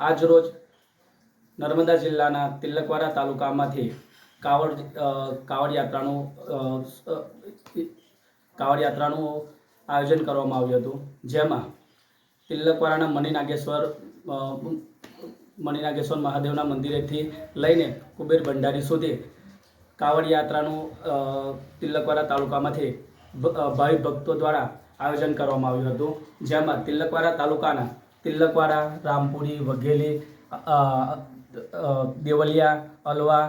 આજ રોજ નર્મદા જિલ્લાના તિલકવાડા તાલુકામાંથી કાવડ યાત્રાનું આયોજન કરવામાં આવ્યું હતું, જેમાં તિલકવાડાના મણિનાગેશ્વર મહાદેવના મંદિરેથી લઈને કુબેર ભંડારી સુધી કાવડ યાત્રાનું તિલકવાડા તાલુકામાંથી ભાવિ ભક્તો દ્વારા આયોજન કરવામાં આવ્યું હતું, જેમાં તિલકવાડા તાલુકાના તિલકવાડા, રામપુરી, વઘેલી, દેવલિયા, અલવા,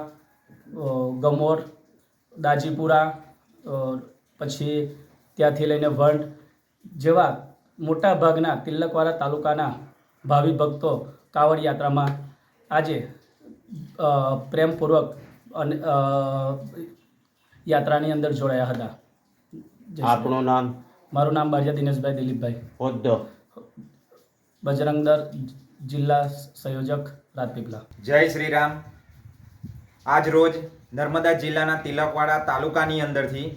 ગમોર, દાજીપુરા, પછી ત્યાંથી લઈને વંડ જેવા મોટા ભાગના તિલકવાડા તાલુકાના ભાવિ ભક્તો કાવડ યાત્રામાં આજે પ્રેમપૂર્વક યાત્રાની અંદર જોડાયા હતા. આપનું નામ? મારું નામ બારિયા દિનેશભાઈ દિલીપભાઈ. હોદ્દો? બજરંગ દળ જિલ્લા સંયોજક, રાજપીપળા. જય શ્રી રામ. આજ રોજ નર્મદા જિલ્લાના તિલકવાડા તાલુકાની અંદરથી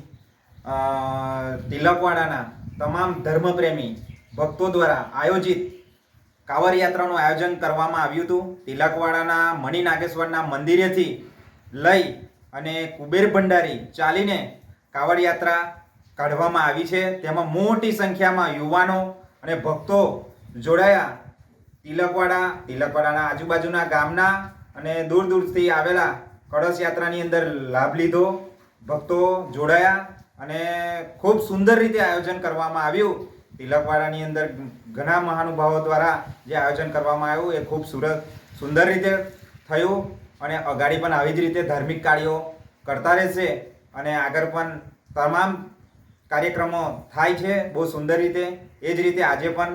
તિલકવાડાના તમામ ધર્મપ્રેમી ભક્તો દ્વારા આયોજિત કાંવડ યાત્રાનું આયોજન કરવામાં આવ્યું હતું. તિલકવાડાના મણિનાગેશ્વરના મંદિરેથી લઈ અને કુબેર ભંડારી ચાલીને કાંવડ યાત્રા કાઢવામાં આવી છે. તેમાં મોટી સંખ્યામાં યુવાનો અને ભક્તો જોડાયા. તિલકવાડાના આજુબાજુના ગામના અને દૂર દૂરથી આવેલા કળશ યાત્રાની અંદર લાભ લીધો. ભક્તો જોડાયા અને ખૂબ સુંદર રીતે આયોજન કરવામાં આવ્યું. તિલકવાડાની અંદર ઘણા મહાનુભાવો દ્વારા જે આયોજન કરવામાં આવ્યું એ ખૂબ સુંદર રીતે થયું અને અગાડી પણ આવી જ રીતે ધાર્મિક કાર્યો કરતા રહેશે અને આગળ પણ તમામ કાર્યક્રમો થાય છે બહુ સુંદર રીતે. એ જ રીતે આજે પણ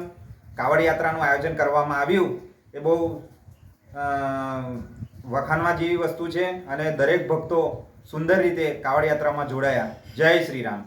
કાંવડ યાત્રાનું આયોજન કરવામાં આવ્યું એ બહુ વખાણવા જેવી વસ્તુ છે અને દરેક ભક્તો સુંદર રીતે કાંવડ યાત્રામાં જોડાયા. જય શ્રી રામ.